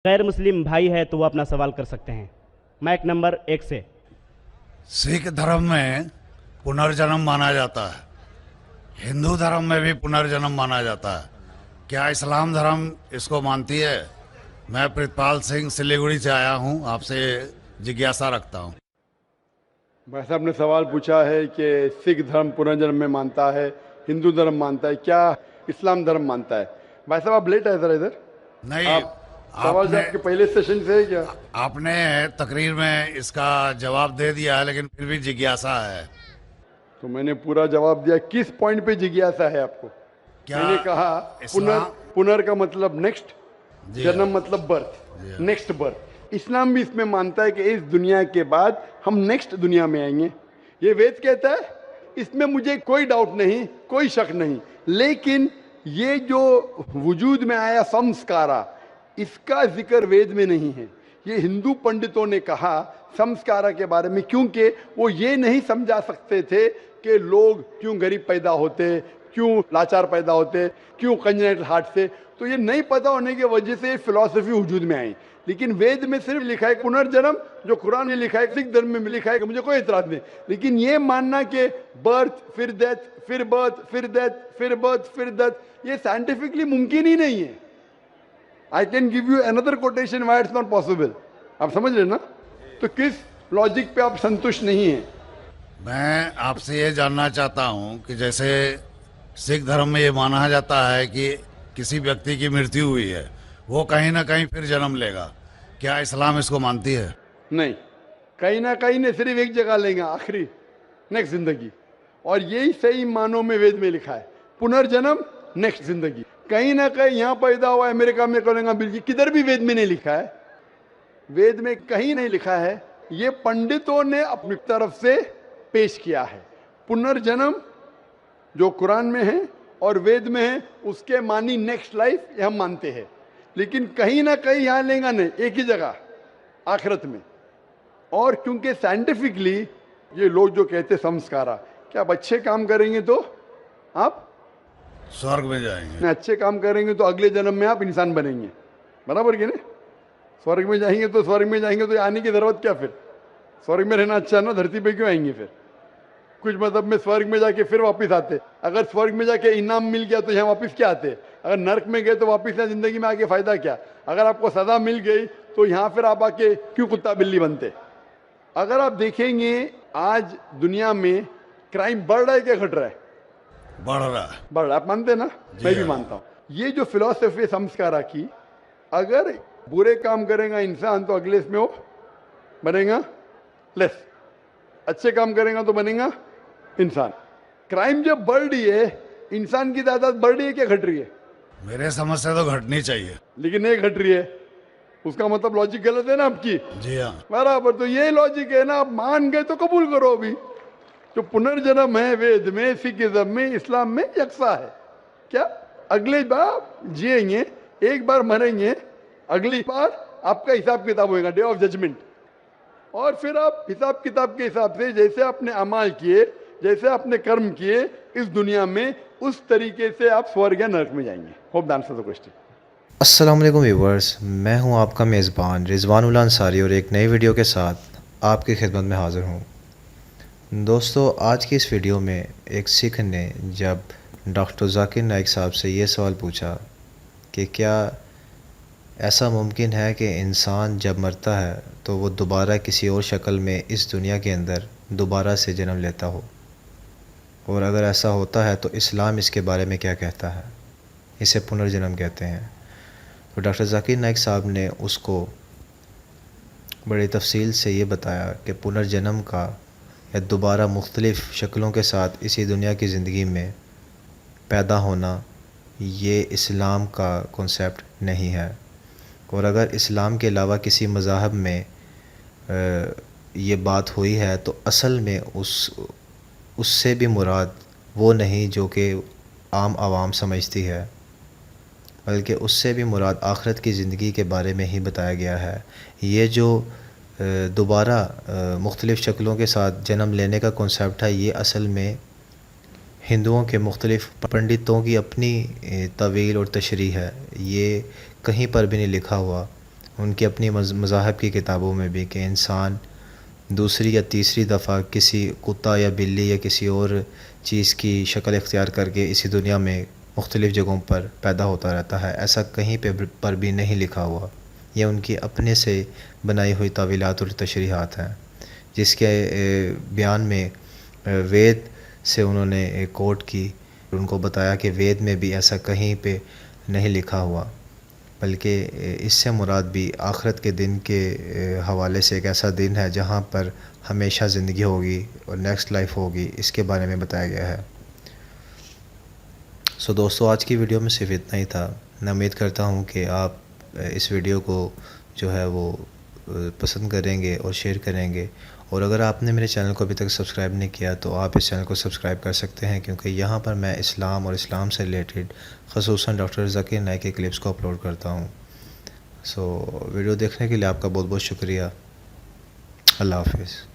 गैर मुस्लिम भाई है तो वो अपना सवाल कर सकते हैं। माइक नंबर 1 से। सिख धर्म में पुनर्जन्म माना जाता है, हिंदू धर्म में भी पुनर्जन्म माना जाता है। क्या इस्लाम धर्म इसको मानती है? मैं प्रितपाल सिंह सिलीगुड़ी से आया हूँ, आपसे जिज्ञासा रखता हूँ। भाई साहब ने सवाल पूछा है कि सिख धर्म पुनर्जन्म में मानता है, हिंदू धर्म मानता है, क्या इस्लाम धर्म मानता है। भाई साहब आप लेट आए जरा इधर। नहीं, आप सवाल आपने आपके पहले सेशन से है क्या? आपने तकरीर में इसका जवाब दे दिया है, लेकिन फिर भी जिज्ञासा है। तो मैंने पूरा जवाब दिया। किस पॉइंट पे जिज्ञासा है आपको? क्या मैंने कहा पुनर का मतलब नेक्स्ट, जी जन्म हाँ। मतलब जी बर्थ, हाँ। Next birth. इस्लाम भी इसमें मानता है कि इस दुनिया के बाद हम नेक्स्ट दुनिया में आएंगे। ये वेद कहता है, इसमें मुझे कोई डाउट नहीं, कोई शक नहीं। लेकिन ये जो वजूद में आया संस्कारा, इसका जिक्र वेद में नहीं है। ये हिंदू पंडितों ने कहा संस्कारा के बारे में, क्योंकि वो ये नहीं समझा सकते थे कि लोग क्यों गरीब पैदा होते, क्यों लाचार पैदा होते, क्यों कंजेनिटल हार्ट से। तो ये नहीं पता होने की वजह से फिलॉसफी वजूद में आई। लेकिन वेद में सिर्फ लिखा है पुनर्जन्म, जो कुरान में लिखा है, सिख धर्म में लिखा है, कि मुझे कोई एतराज नहीं। लेकिन ये मानना कि बर्थ फिर डेथ, फिर बर्थ फिर डेथ, फिर बर्थ फिर डेथ, ये साइंटिफिकली मुमकिन ही नहीं है। I can give you another quotation why it's not possible. आप समझ रहे ना? तो किस लॉजिक पे आप संतुष्ट नहीं है? मैं आपसे ये जानना चाहता हूँ कि जैसे सिख धर्म में ये माना जाता है कि किसी व्यक्ति की मृत्यु हुई है, वो कहीं ना कहीं फिर जन्म लेगा। क्या इस्लाम इसको मानती है? नहीं, कहीं ना कहीं ने सिर्फ एक जगह लेंगे, आखिरी, नेक्स्ट जिंदगी। और यही सही मानों में वेद में लिखा है, पुनर्जन्म नेक्स्ट जिंदगी। कहीं ना कहीं यहाँ पैदा हुआ, अमेरिका में करेंगे, बिल्कुल किधर भी वेद में नहीं लिखा है। वेद में कहीं नहीं लिखा है। ये पंडितों ने अपनी तरफ से पेश किया है। पुनर्जन्म जो कुरान में है और वेद में है, उसके मानी नेक्स्ट लाइफ, ये हम मानते हैं। लेकिन कहीं ना कहीं यहाँ लेंगे नहीं, एक ही जगह, आखिरत में। और क्योंकि साइंटिफिकली ये लोग जो कहते संस्कारा, क्या आप अच्छे काम करेंगे तो आप स्वर्ग में जाएंगे, नहीं, अच्छे काम करेंगे तो अगले जन्म में आप इंसान बनेंगे, बराबर कि नहीं? स्वर्ग में जाएंगे तो आने की जरूरत क्या? फिर स्वर्ग में रहना अच्छा ना, धरती पे क्यों आएंगे? फिर कुछ मतलब में स्वर्ग में जाके फिर वापस आते। अगर स्वर्ग में जाके इनाम मिल गया तो यहाँ वापस क्या आते? अगर नर्क में गए तो वापस यहाँ जिंदगी में आके फायदा क्या? अगर आपको सजा मिल गई तो यहाँ फिर आप आके क्यों कुत्ता बिल्ली बनते? अगर आप देखेंगे आज दुनिया में क्राइम बढ़ रहा है क्या घट रहा है? बढ़ रहा है। बढ़ रहा है। आप मानते ना? मैं भी मानता हूँ। ये जो फिलॉसफी संस्कारा की, अगर बुरे काम करेगा इंसान तो अगले इसमें वो बनेगा लेस, अच्छे काम करेगा तो बनेगा इंसान। क्राइम जब बढ़ रही है, इंसान की तादाद बढ़ रही है क्या घट रही है? मेरे समझ से तो घटनी चाहिए। लेकिन नहीं घट रही है, उसका मतलब लॉजिक गलत है ना आपकी? जी हाँ। बराबर। तो ये लॉजिक है ना, आप मान गए तो कबूल करो। अभी जो पुनर्जन्म है वेद में, सिखिज्म में, इस्लाम में यकसा है। क्या अगले बार जिएंगे, एक बार मरेंगे, अगली बार आपका हिसाब किताब होगा, डे ऑफ जजमेंट। और फिर आप हिसाब किताब के हिसाब से जैसे आपने अमाल किए, जैसे आपने कर्म किए इस दुनिया में, उस तरीके से आप स्वर्ग या नरक में जाएंगे। Hope the answer the question. अस्सलाम वालेकुम व्यूवर्स, मैं हूं आपका मेज़बान रिजवानुल अंसारी और एक नई वीडियो के साथ आपकी खिदमत में हाज़िर हूं। दोस्तों, आज की इस वीडियो में एक सिख ने जब डॉक्टर जाकिर नाइक साहब से ये सवाल पूछा कि क्या ऐसा मुमकिन है कि इंसान जब मरता है तो वो दोबारा किसी और शक्ल में इस दुनिया के अंदर दोबारा से जन्म लेता हो, और अगर ऐसा होता है तो इस्लाम इसके बारे में क्या कहता है? इसे पुनर्जन्म कहते हैं। तो डॉक्टर जाकिर नाइक साहब ने उसको बड़ी तफसील से ये बताया कि पुनर्जन्म का या दोबारा मुख्तलिफ़ शक्लों के साथ इसी दुनिया की ज़िंदगी में पैदा होना, ये इस्लाम का कॉन्सेप्ट नहीं है। और अगर इस्लाम के अलावा किसी मज़ाहब में ये बात हुई है तो असल में उससे भी मुराद वो नहीं जो कि आम आवाम समझती है, बल्कि उससे भी मुराद आखिरत की ज़िंदगी के बारे में ही बताया गया है। ये जो दोबारा मुख्तलिफ़ शक्लों के साथ जन्म लेने का कॉन्सेप्ट है, ये असल में हिंदुओं के मुख्तलिफ़ पंडितों की अपनी तवील और तशरीह है। ये कहीं पर भी नहीं लिखा हुआ। उनकी अपनी मज़ाहब की किताबों में भी कि इंसान दूसरी या तीसरी दफ़ा किसी कुत्ता या बिल्ली या किसी और चीज़ की शक्ल इख्तियार करके इसी दुनिया में मुख्तलिफ़ जगहों पर पैदा होता रहता है। ऐसा कहीं पर भी नहीं लिखा हुआ। ये उनकी अपने से बनाई हुई तावीलात और तशरीहात हैं, जिसके बयान में वेद से उन्होंने कोट की। उनको बताया कि वेद में भी ऐसा कहीं पे नहीं लिखा हुआ, बल्कि इससे मुराद भी आखिरत के दिन के हवाले से एक ऐसा दिन है जहाँ पर हमेशा ज़िंदगी होगी और नेक्स्ट लाइफ होगी, इसके बारे में बताया गया है। सो दोस्तों, आज की वीडियो में सिर्फ इतना ही था। मैं उम्मीद करता हूँ कि आप इस वीडियो को जो है वो पसंद करेंगे और शेयर करेंगे। और अगर आपने मेरे चैनल को अभी तक सब्सक्राइब नहीं किया तो आप इस चैनल को सब्सक्राइब कर सकते हैं, क्योंकि यहाँ पर मैं इस्लाम और इस्लाम से रिलेटेड ख़ुसूसन डॉक्टर ज़कीर नाइक के क्लिप्स को अपलोड करता हूँ। सो वीडियो देखने के लिए आपका बहुत बहुत शुक्रिया। अल्लाह हाफ़िज़।